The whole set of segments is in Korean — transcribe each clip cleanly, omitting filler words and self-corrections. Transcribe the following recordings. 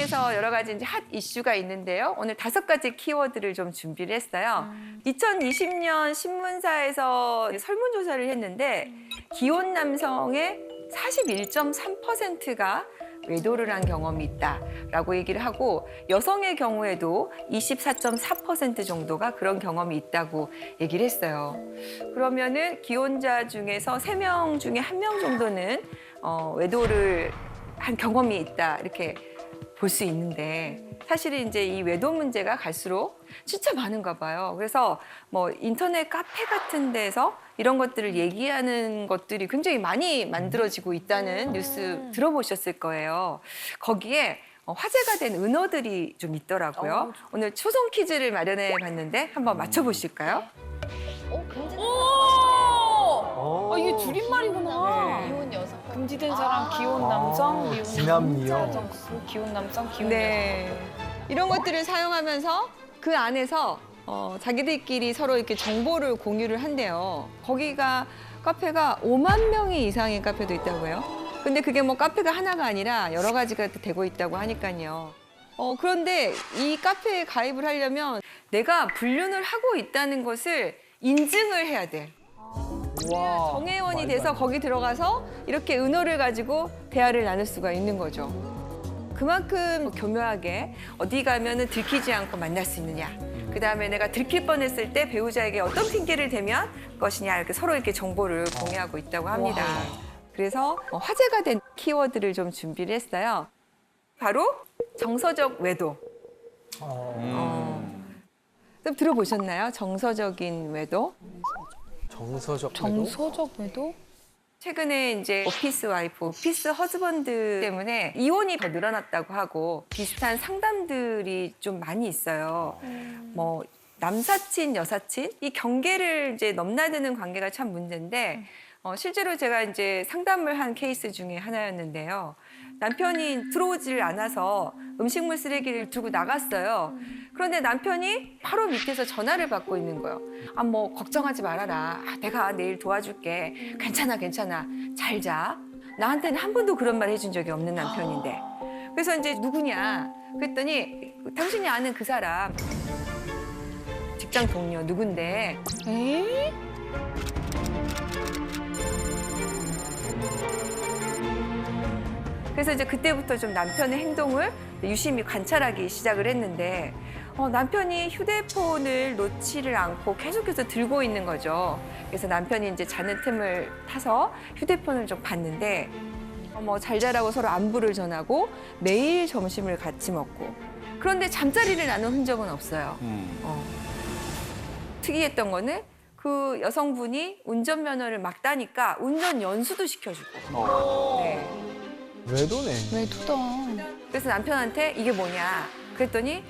중에서 여러 가지 이제 핫 이슈가 있는데요. 오늘 5가지 키워드를 좀 준비를 했어요. 2020년 신문사에서 설문조사를 했는데 기혼 남성의 41.3%가 외도를 한 경험이 있다라고 얘기를 하고 정의 경우에도 24.4% 정도가 그런 경험이 있다고 얘기를 했어요. 그러면은 기혼자 중에서 3명 중에 1명 정도는 외도를 한 경험이 있다 이렇게 볼 수 있는데 사실은 이제 이 외도 문제가 갈수록 진짜 많은가 봐요. 그래서 뭐 인터넷 카페 같은 데서 이런 것들을 얘기하는 것들이 굉장히 많이 만들어지고 있다는 뉴스 들어보셨을 거예요. 거기에 화제가 된 은어들이 좀 있더라고요. 오늘 초성 퀴즈를 마련해 봤는데 한번 맞춰보실까요? 오! 이게 줄임말이구나. 이혼 여성. 금지된 사람, 기혼 남성, 미혼 기남미요. 기혼 남성, 기혼 네. 이런 것들을 사용하면서 그 안에서 자기들끼리 서로 이렇게 정보를 공유를 한대요. 거기가 카페가 5만 명이 이상의 카페도 있다고 해요. 근데 그게 뭐 카페가 하나가 아니라 여러 가지가 되고 있다고 하니까요. 그런데 이 카페에 가입을 하려면 내가 불륜을 하고 있다는 것을 인증을 해야 돼. 와, 정회원이 돼서 거기 들어가서 이렇게 은어를 가지고 대화를 나눌 수가 있는 거죠. 그만큼 교묘하게 어디 가면은 들키지 않고 만날 수 있느냐. 그다음에 내가 들킬 뻔했을 때 배우자에게 어떤 핑계를 대면 것이냐 이렇게 서로 이렇게 정보를 공유하고 있다고 합니다. 그래서 화제가 된 키워드를 좀 준비를 했어요. 바로 정서적 외도. 좀 들어보셨나요? 정서적인 외도? 정서적 정서적 외도? 최근에 이제 오피스 와이프, 오피스 허즈번드 때문에 이혼이 더 늘어났다고 하고 비슷한 상담들이 좀 많이 있어요. 뭐 남사친, 여사친 이 경계를 이제 넘나드는 관계가 참 문제인데 실제로 제가 이제 상담을 한 케이스 중에 하나였는데요. 남편이 들어오질 않아서 음식물 쓰레기를 두고 나갔어요. 그런데 남편이 바로 밑에서 전화를 받고 있는 거예요. 뭐 걱정하지 말아라. 내가 내일 도와줄게. 괜찮아, 괜찮아. 잘 자. 나한테는 한 번도 그런 말 해준 적이 없는 남편인데. 그래서 이제 누구냐? 그랬더니 당신이 아는 그 사람 직장 동료 누군데? 에이? 그래서 이제 그때부터 좀 남편의 행동을 유심히 관찰하기 시작을 했는데 남편이 휴대폰을 놓지를 않고 계속해서 들고 있는 거죠. 그래서 남편이 이제 자는 틈을 타서 휴대폰을 좀 봤는데 뭐 잘 자라고 서로 안부를 전하고 매일 점심을 같이 먹고 그런데 잠자리를 나눈 흔적은 없어요. 특이했던 거는 그 여성분이 운전면허를 막 따니까 운전 연수도 시켜주고. 네. 외도네. 외도다. 그래서 남편한테 이게 뭐냐 그랬더니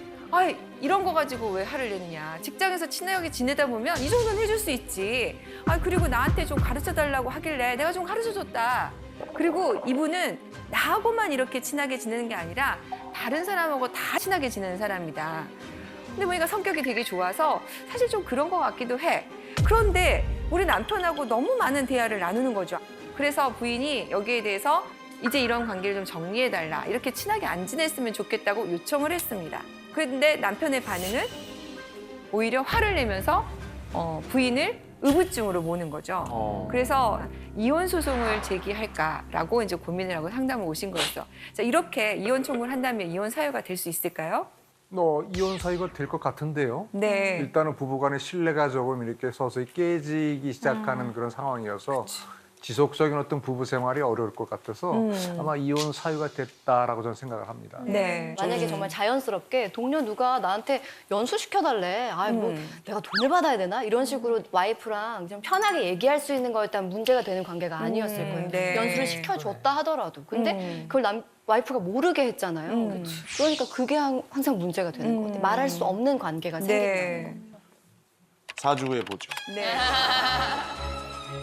이런 거 가지고 왜 화를 내느냐. 직장에서 친하게 지내다 보면 이 정도는 해줄 수 있지. 그리고 나한테 좀 가르쳐 달라고 하길래 내가 좀 가르쳐 줬다. 그리고 이분은 나하고만 이렇게 친하게 지내는 게 아니라 다른 사람하고 다 친하게 지내는 사람이다. 근데 보니까 성격이 되게 좋아서 사실 좀 그런 것 같기도 해. 그런데 우리 남편하고 너무 많은 대화를 나누는 거죠. 그래서 부인이 여기에 대해서 이제 이런 관계를 좀 정리해달라. 이렇게 친하게 안 지냈으면 좋겠다고 요청을 했습니다. 그런데 남편의 반응은 오히려 화를 내면서 부인을 의부증으로 모는 거죠. 그래서 이혼 소송을 제기할까라고 이제 고민을 하고 상담을 오신 거였어. 자, 이렇게 이혼 청구를 한다면 이혼 사유가 될 수 있을까요? 이혼 사유가 될 것 같은데요. 네. 일단은 부부간의 신뢰가 조금 이렇게 서서히 깨지기 시작하는 그런 상황이어서 지속적인 어떤 부부 생활이 어려울 것 같아서 아마 이혼 사유가 됐다라고 저는 생각을 합니다. 네. 만약에 정말 자연스럽게 동료 누가 나한테 연수시켜달래. 뭐 내가 돈을 받아야 되나? 이런 식으로 와이프랑 좀 편하게 얘기할 수 있는 거였다면 문제가 되는 관계가 아니었을 거예요. 네. 연수를 시켜줬다 하더라도. 근데 그걸 와이프가 모르게 했잖아요. 그러니까 그게 항상 문제가 되는 것 같아요. 말할 수 없는 관계가 생긴다는 거. 4주 후에 보죠. 네.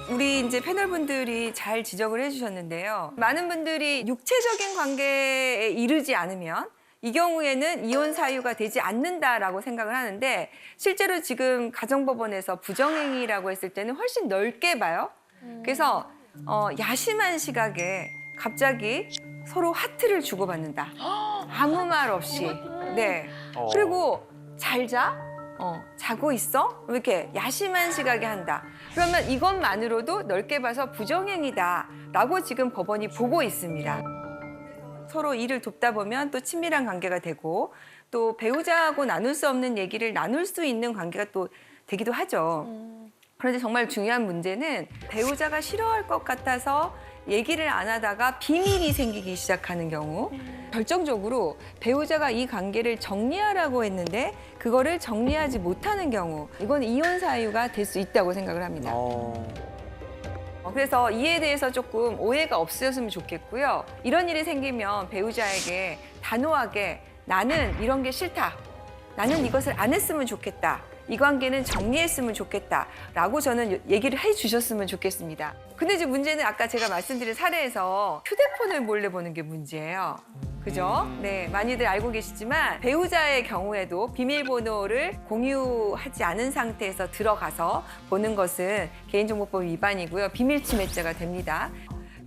우리 이제 패널분들이 잘 지적을 해주셨는데요. 많은 분들이 육체적인 관계에 이르지 않으면 이 경우에는 이혼 사유가 되지 않는다라고 생각을 하는데 실제로 지금 가정법원에서 부정행위라고 했을 때는 훨씬 넓게 봐요. 그래서 야심한 시각에 갑자기 서로 하트를 주고받는다. 아무 말 없이. 네. 그리고 잘 자? 자고 있어? 이렇게 야심한 시각에 한다. 그러면 이것만으로도 넓게 봐서 부정행위다라고 지금 법원이 보고 있습니다. 서로 일을 돕다 보면 또 친밀한 관계가 되고 또 배우자하고 나눌 수 없는 얘기를 나눌 수 있는 관계가 또 되기도 하죠. 그런데 정말 중요한 문제는 배우자가 싫어할 것 같아서 얘기를 안 하다가 비밀이 생기기 시작하는 경우, 결정적으로 배우자가 이 관계를 정리하라고 했는데 그거를 정리하지 못하는 경우, 이건 이혼 사유가 될 수 있다고 생각을 합니다. 그래서 이에 대해서 조금 오해가 없으셨으면 좋겠고요. 이런 일이 생기면 배우자에게 단호하게 나는 이런 게 싫다. 나는 이것을 안 했으면 좋겠다. 이 관계는 정리했으면 좋겠다라고 저는 얘기를 해주셨으면 좋겠습니다. 근데 이제 문제는 아까 제가 말씀드린 사례에서 휴대폰을 몰래 보는 게 문제예요. 그죠? 네, 많이들 알고 계시지만 배우자의 경우에도 비밀번호를 공유하지 않은 상태에서 들어가서 보는 것은 개인정보법 위반이고요. 비밀침해죄가 됩니다.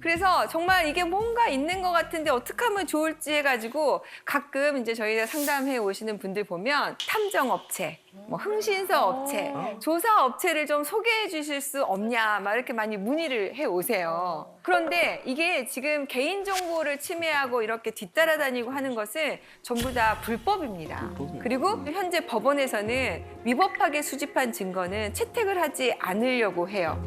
그래서 정말 이게 뭔가 있는 것 같은데 어떻게 하면 좋을지 해가지고 가끔 이제 저희가 상담해 오시는 분들 보면 탐정업체, 뭐 흥신소 업체, 조사 업체를 좀 소개해 주실 수 없냐 막 이렇게 많이 문의를 해 오세요. 그런데 이게 지금 개인정보를 침해하고 이렇게 뒤따라다니고 하는 것은 전부 다 불법입니다. 그리고 현재 법원에서는 위법하게 수집한 증거는 채택을 하지 않으려고 해요.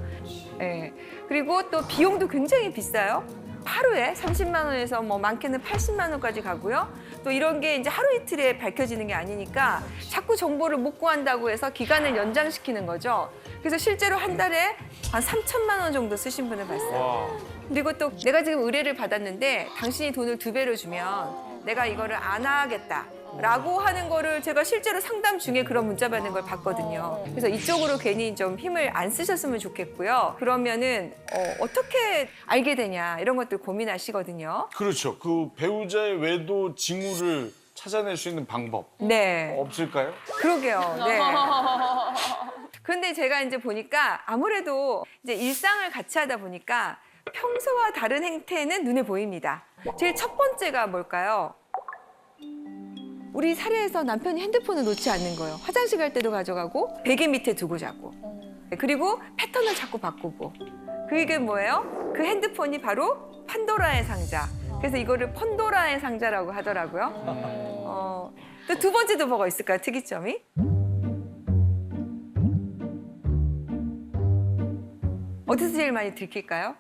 네. 그리고 또 비용도 굉장히 비싸요. 하루에 30만 원에서 뭐 많게는 80만 원까지 가고요. 또 이런 게 이제 하루 이틀에 밝혀지는 게 아니니까 자꾸 정보를 못 구한다고 해서 기간을 연장시키는 거죠. 그래서 실제로 한 달에 한 3천만 원 정도 쓰신 분을 봤어요. 그리고 또 내가 지금 의뢰를 받았는데 당신이 돈을 2배로 주면 내가 이거를 안 하겠다. 라고 하는 거를 제가 실제로 상담 중에 그런 문자 받는 걸 봤거든요. 그래서 이쪽으로 괜히 좀 힘을 안 쓰셨으면 좋겠고요. 그러면은 어떻게 알게 되냐 이런 것들 고민하시거든요. 그렇죠. 그 배우자의 외도 징후를 찾아낼 수 있는 방법 네. 없을까요? 그러게요. 네. 그런데 제가 이제 보니까 아무래도 이제 일상을 같이 하다 보니까 평소와 다른 행태는 눈에 보입니다. 제일 첫 번째가 뭘까요? 우리 사례에서 남편이 핸드폰을 놓지 않는 거예요. 화장실 갈 때도 가져가고 베개 밑에 두고 자고. 그리고 패턴을 자꾸 바꾸고. 그게 뭐예요? 그 핸드폰이 바로 판도라의 상자. 그래서 이거를 펀도라의 상자라고 하더라고요. 또 두 번째도 뭐가 있을까요? 특이점이? 어디서 제일 많이 들킬까요?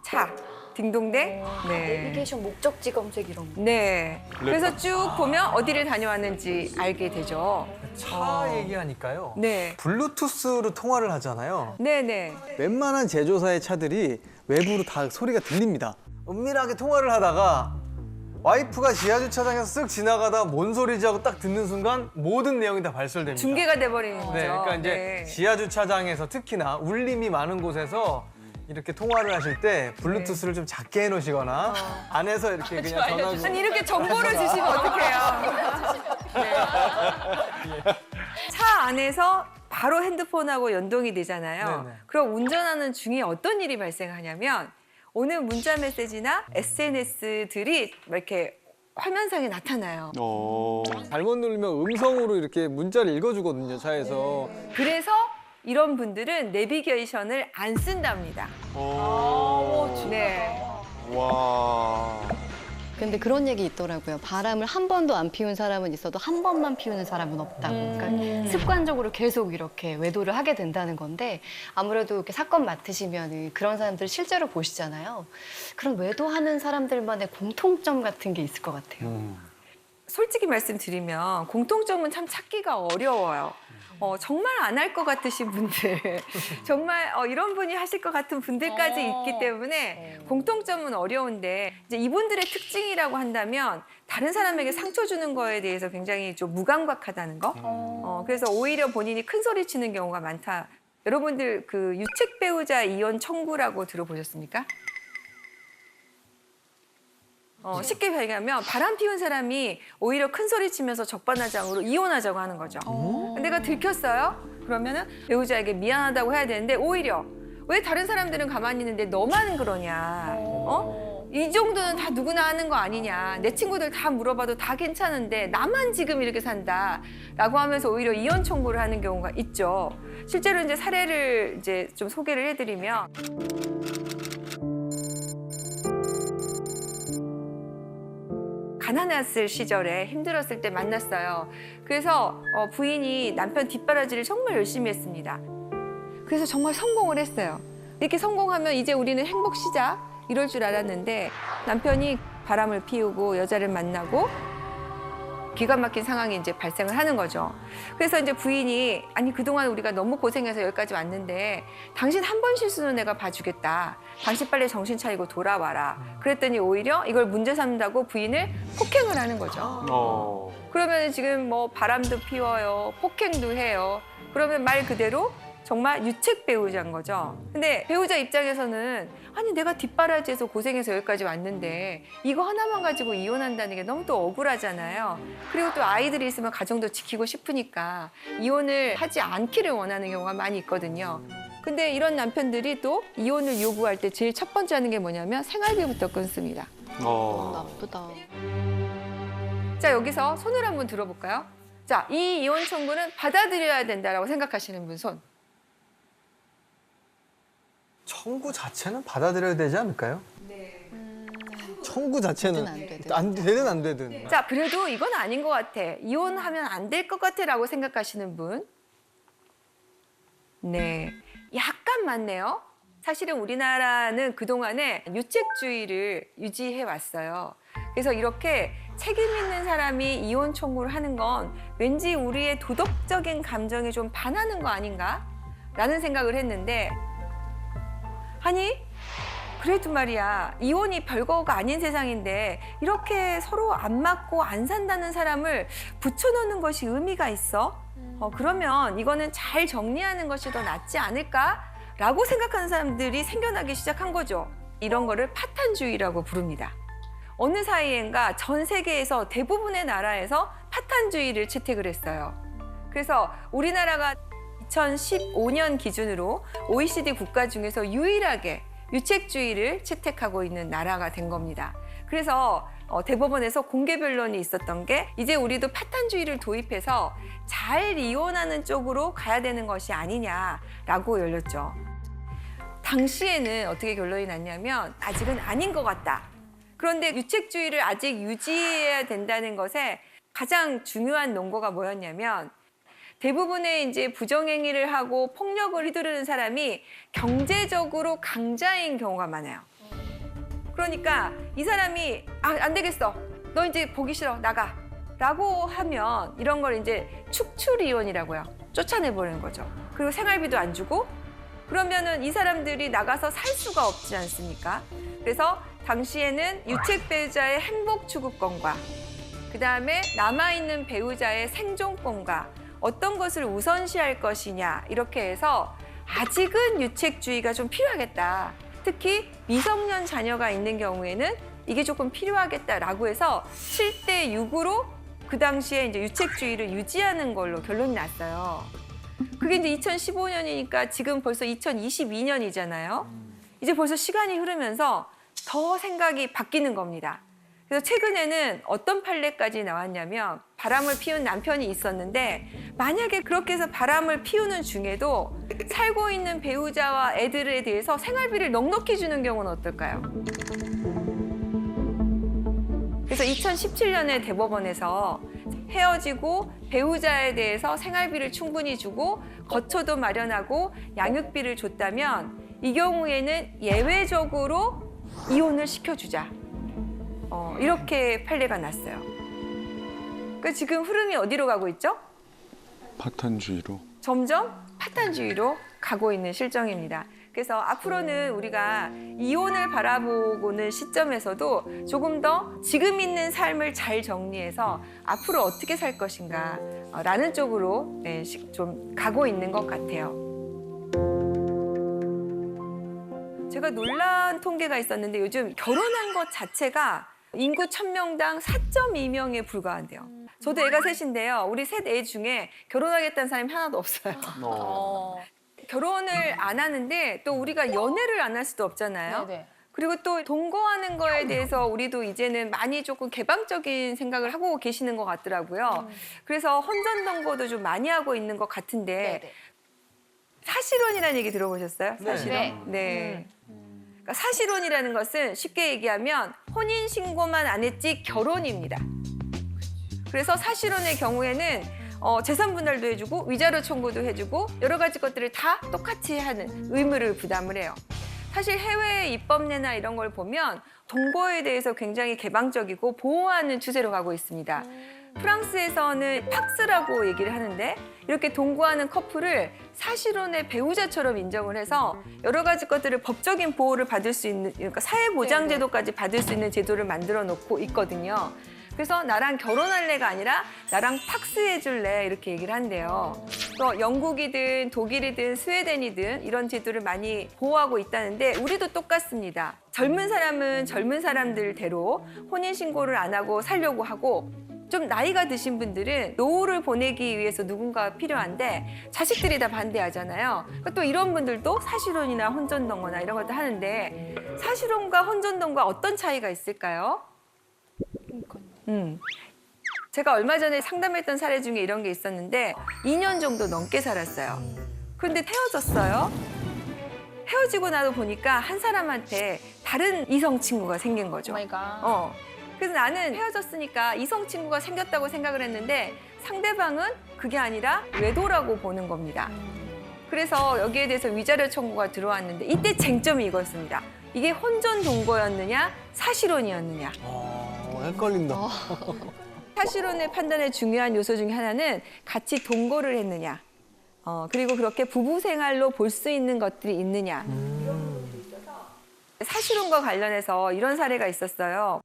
차. 딩동댕. 네. 내비게이션 목적지 검색 이런 거. 네. 그래서 쭉 보면 어디를 다녀왔는지 알게 되죠. 차 얘기하니까요. 네. 블루투스로 통화를 하잖아요. 네네. 웬만한 제조사의 차들이 외부로 다 소리가 들립니다. 은밀하게 통화를 하다가 와이프가 지하주차장에서 쓱 지나가다 뭔 소리지 하고 딱 듣는 순간 모든 내용이 다 발설됩니다. 중계가 돼버리는 거죠. 네, 그러니까 이제 네. 지하주차장에서 특히나 울림이 많은 곳에서 이렇게 통화를 하실 때 블루투스를 좀 작게 해놓으시거나 안에서 이렇게 그냥 전화로 아니 이렇게 정보를 주시면 어떡해요. 네. 차 안에서 바로 핸드폰하고 연동이 되잖아요. 네네. 그럼 운전하는 중에 어떤 일이 발생하냐면 오는 문자 메시지나 SNS들이 이렇게 화면상에 나타나요. 잘못 누르면 음성으로 이렇게 문자를 읽어주거든요, 차에서. 그래서 이런 분들은 내비게이션을 안 쓴답니다. 네. 와. 근데 그런 얘기 있더라고요. 바람을 한 번도 안 피운 사람은 있어도 한 번만 피우는 사람은 없다고. 그러니까 습관적으로 계속 이렇게 외도를 하게 된다는 건데 아무래도 이렇게 사건 맡으시면 그런 사람들 실제로 보시잖아요. 그런 외도하는 사람들만의 공통점 같은 게 있을 것 같아요. 솔직히 말씀드리면 공통점은 참 찾기가 어려워요. 정말 안 할 것 같으신 분들, 정말 이런 분이 하실 것 같은 분들까지 있기 때문에 공통점은 어려운데 이제 이분들의 특징이라고 한다면 다른 사람에게 상처 주는 거에 대해서 굉장히 좀 무감각하다는 거. 그래서 오히려 본인이 큰 소리 치는 경우가 많다. 여러분들 그 유책 배우자 이혼 청구라고 들어보셨습니까? 쉽게 얘기하면 바람 피운 사람이 오히려 큰 소리 치면서 적반하장으로 이혼하자고 하는 거죠. 내가 들켰어요? 그러면은 배우자에게 미안하다고 해야 되는데 오히려 왜 다른 사람들은 가만히 있는데 너만 그러냐? 이 정도는 다 누구나 하는 거 아니냐. 내 친구들 다 물어봐도 다 괜찮은데 나만 지금 이렇게 산다라고 하면서 오히려 이혼 청구를 하는 경우가 있죠. 실제로 이제 사례를 이제 좀 소개를 해드리면 가난했을 시절에 힘들었을 때 만났어요. 그래서 부인이 남편 뒷바라지를 정말 열심히 했습니다. 그래서 정말 성공을 했어요. 이렇게 성공하면 이제 우리는 행복 시작 이럴 줄 알았는데 남편이 바람을 피우고 여자를 만나고 기가 막힌 상황이 이제 발생을 하는 거죠. 그래서 이제 부인이 아니 그동안 우리가 너무 고생해서 여기까지 왔는데 당신 한 번 실수는 내가 봐주겠다. 당신 빨리 정신 차리고 돌아와라. 그랬더니 오히려 이걸 문제 삼는다고 부인을 폭행을 하는 거죠. 그러면 지금 뭐 바람도 피워요. 폭행도 해요. 그러면 말 그대로 정말 유책 배우자인 거죠. 근데 배우자 입장에서는 아니 내가 뒷바라지에서 고생해서 여기까지 왔는데 이거 하나만 가지고 이혼한다는 게 너무 또 억울하잖아요. 그리고 또 아이들이 있으면 가정도 지키고 싶으니까 이혼을 하지 않기를 원하는 경우가 많이 있거든요. 근데 이런 남편들이 또 이혼을 요구할 때 제일 첫 번째 하는 게 뭐냐면 생활비부터 끊습니다. 나쁘다. 자, 여기서 손을 한번 들어볼까요? 자, 이 이혼 청구는 받아들여야 된다라고 생각하시는 분 손. 청구 자체는 받아들여야 되지 않을까요? 청구 자체는 되든 안 되든. 자, 그래도 이건 아닌 것 같아. 이혼하면 안 될 것 같아라고 생각하시는 분. 네, 약간 많네요. 사실은 우리나라는 그동안에 유책주의를 유지해 왔어요. 그래서 이렇게 책임 있는 사람이 이혼 청구를 하는 건 왠지 우리의 도덕적인 감정에 좀 반하는 거 아닌가? 라는 생각을 했는데 아니 그래도 말이야 이혼이 별거가 아닌 세상인데 이렇게 서로 안 맞고 안 산다는 사람을 붙여놓는 것이 의미가 있어? 그러면 이거는 잘 정리하는 것이 더 낫지 않을까라고 생각하는 사람들이 생겨나기 시작한 거죠. 이런 거를 파탄주의라고 부릅니다. 어느 사이엔가 전 세계에서 대부분의 나라에서 파탄주의를 채택을 했어요. 그래서 우리나라가 2015년 기준으로 OECD 국가 중에서 유일하게 유책주의를 채택하고 있는 나라가 된 겁니다. 그래서 대법원에서 공개 변론이 있었던 게 이제 우리도 파탄주의를 도입해서 잘 이혼하는 쪽으로 가야 되는 것이 아니냐라고 열렸죠. 당시에는 어떻게 결론이 났냐면 아직은 아닌 것 같다. 그런데 유책주의를 아직 유지해야 된다는 것에 가장 중요한 논거가 뭐였냐면 대부분의 이제 부정행위를 하고 폭력을 휘두르는 사람이 경제적으로 강자인 경우가 많아요. 그러니까 이 사람이 안 되겠어. 너 이제 보기 싫어. 나가. 라고 하면 이런 걸 이제 축출 이혼이라고요. 쫓아내버리는 거죠. 그리고 생활비도 안 주고 그러면은 이 사람들이 나가서 살 수가 없지 않습니까? 그래서 당시에는 유책 배우자의 행복 추구권과 그다음에 남아있는 배우자의 생존권과 어떤 것을 우선시할 것이냐 이렇게 해서 아직은 유책주의가 좀 필요하겠다. 특히 미성년 자녀가 있는 경우에는 이게 조금 필요하겠다라고 해서 7대 6으로 그 당시에 이제 유책주의를 유지하는 걸로 결론이 났어요. 그게 이제 2015년이니까 지금 벌써 2022년이잖아요. 이제 벌써 시간이 흐르면서 더 생각이 바뀌는 겁니다. 그래서 최근에는 어떤 판례까지 나왔냐면 바람을 피운 남편이 있었는데 만약에 그렇게 해서 바람을 피우는 중에도 살고 있는 배우자와 애들에 대해서 생활비를 넉넉히 주는 경우는 어떨까요? 그래서 2017년에 대법원에서 헤어지고 배우자에 대해서 생활비를 충분히 주고 거처도 마련하고 양육비를 줬다면 이 경우에는 예외적으로 이혼을 시켜주자. 이렇게 판례가 났어요. 그러니까 지금 흐름이 어디로 가고 있죠? 파탄주의로. 점점 파탄주의로 가고 있는 실정입니다. 그래서 앞으로는 우리가 이혼을 바라보고는 시점에서도 조금 더 지금 있는 삶을 잘 정리해서 앞으로 어떻게 살 것인가 라는 쪽으로 좀 가고 있는 것 같아요. 제가 놀란 통계가 있었는데 요즘 결혼한 것 자체가 인구 1000명당 4.2명에 불과한대요. 저도 애가 셋인데요. 우리 셋 애 중에 결혼하겠다는 사람이 하나도 없어요. 결혼을 안 하는데 또 우리가 연애를 안 할 수도 없잖아요. 네네. 그리고 또 동거하는 거에 대해서 우리도 이제는 많이 조금 개방적인 생각을 하고 계시는 것 같더라고요. 그래서 혼전 동거도 좀 많이 하고 있는 것 같은데 네네. 사실혼이라는 얘기 들어보셨어요? 네. 사실혼? 네. 그러니까 사실혼이라는 것은 쉽게 얘기하면 혼인 신고만 안 했지 결혼입니다. 그래서 사실혼의 경우에는 재산 분할도 해주고 위자료 청구도 해주고 여러 가지 것들을 다 똑같이 하는 의무를 부담을 해요. 사실 해외 입법례나 이런 걸 보면 동거에 대해서 굉장히 개방적이고 보호하는 추세로 가고 있습니다. 프랑스에서는 팍스라고 얘기를 하는데 이렇게 동거하는 커플을 사실혼의 배우자처럼 인정을 해서 여러 가지 것들을 법적인 보호를 받을 수 있는, 그러니까 사회보장제도까지 받을 수 있는 제도를 만들어 놓고 있거든요. 그래서 나랑 결혼할래가 아니라 나랑 팍스해줄래 이렇게 얘기를 한대요. 또 영국이든 독일이든 스웨덴이든 이런 제도를 많이 보호하고 있다는데 우리도 똑같습니다. 젊은 사람은 젊은 사람들대로 혼인신고를 안 하고 살려고 하고 좀 나이가 드신 분들은 노후를 보내기 위해서 누군가 필요한데 자식들이 다 반대하잖아요. 그러니까 또 이런 분들도 사실혼이나 혼전동거나 이런 것도 하는데 사실혼과 혼전동거가 어떤 차이가 있을까요? 제가 얼마 전에 상담했던 사례 중에 이런 게 있었는데 2년 정도 넘게 살았어요. 그런데 헤어졌어요. 헤어지고 나서 보니까 한 사람한테 다른 이성 친구가 생긴 거죠. 오 마이 갓. 그래서 나는 헤어졌으니까 이성 친구가 생겼다고 생각을 했는데 상대방은 그게 아니라 외도라고 보는 겁니다. 그래서 여기에 대해서 위자료 청구가 들어왔는데 이때 쟁점이 이거였습니다. 이게 혼전 동거였느냐 사실혼이었느냐. 헷갈린다. 사실혼의 판단의 중요한 요소 중에 하나는 같이 동거를 했느냐. 그리고 그렇게 부부 생활로 볼 수 있는 것들이 있느냐. 사실혼과 관련해서 이런 사례가 있었어요.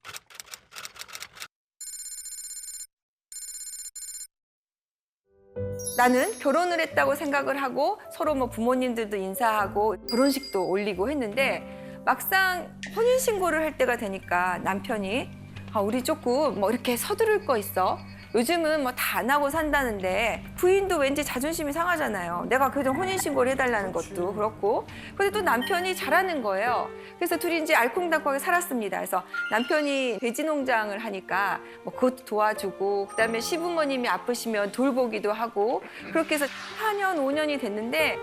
나는 결혼을 했다고 생각을 하고 서로 뭐 부모님들도 인사하고 결혼식도 올리고 했는데 막상 혼인신고를 할 때가 되니까 남편이 우리 조금 뭐 이렇게 서두를 거 있어. 요즘은 뭐 다 안 하고 산다는데 부인도 왠지 자존심이 상하잖아요. 내가 그래도 혼인신고를 해달라는 것도 그렇고. 근데 또 남편이 잘하는 거예요. 그래서 둘이 이제 알콩달콩하게 살았습니다. 그래서 남편이 돼지 농장을 하니까 뭐 그것도 도와주고 그다음에 시부모님이 아프시면 돌보기도 하고 그렇게 해서 4년, 5년이 됐는데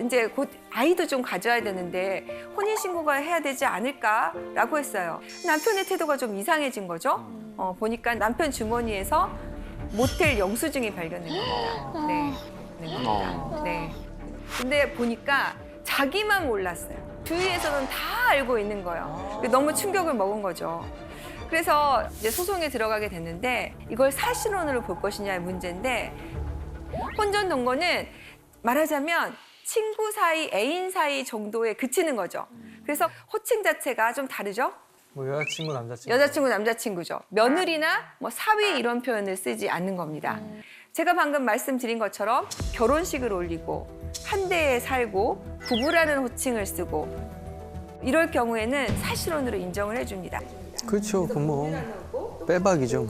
이제 곧 아이도 좀 가져야 되는데 혼인신고가 해야 되지 않을까라고 했어요. 남편의 태도가 좀 이상해진 거죠. 보니까 남편 주머니에서 모텔 영수증이 발견된 겁니다. 네. 네. 근데 보니까 자기만 몰랐어요. 주위에서는 다 알고 있는 거예요. 너무 충격을 먹은 거죠. 그래서 이제 소송에 들어가게 됐는데 이걸 사실혼으로 볼 것이냐의 문제인데 혼전 동거는 말하자면 친구 사이, 애인 사이 정도에 그치는 거죠. 그래서 호칭 자체가 좀 다르죠? 뭐 여자친구, 남자친구. 여자친구, 남자친구죠. 며느리나 뭐 사위 이런 표현을 쓰지 않는 겁니다. 제가 방금 말씀드린 것처럼 결혼식을 올리고 한 대에 살고 부부라는 호칭을 쓰고 이럴 경우에는 사실혼으로 인정을 해줍니다. 그렇죠. 그 뭐 빼박이죠.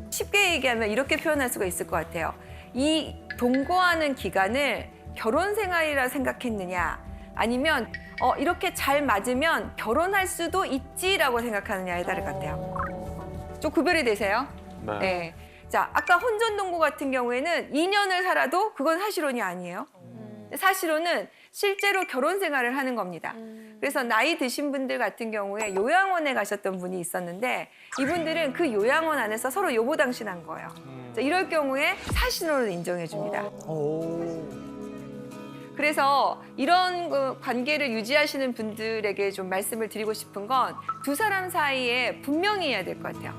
쉽게 얘기하면 이렇게 표현할 수가 있을 것 같아요. 이 동거하는 기간을 결혼 생활이라 생각했느냐 아니면 이렇게 잘 맞으면 결혼할 수도 있지라고 생각하느냐에 따를 것 같아요. 좀 구별이 되세요? 네. 네. 자, 아까 혼전 동거 같은 경우에는 2년을 살아도 그건 사실혼이 아니에요. 사실혼은 실제로 결혼 생활을 하는 겁니다. 그래서 나이 드신 분들 같은 경우에 요양원에 가셨던 분이 있었는데 이분들은 그 요양원 안에서 서로 요보당신한 거예요. 자, 이럴 경우에 사실혼을 인정해 줍니다. 그래서 이런 관계를 유지하시는 분들에게 좀 말씀을 드리고 싶은 건 두 사람 사이에 분명히 해야 될 것 같아요.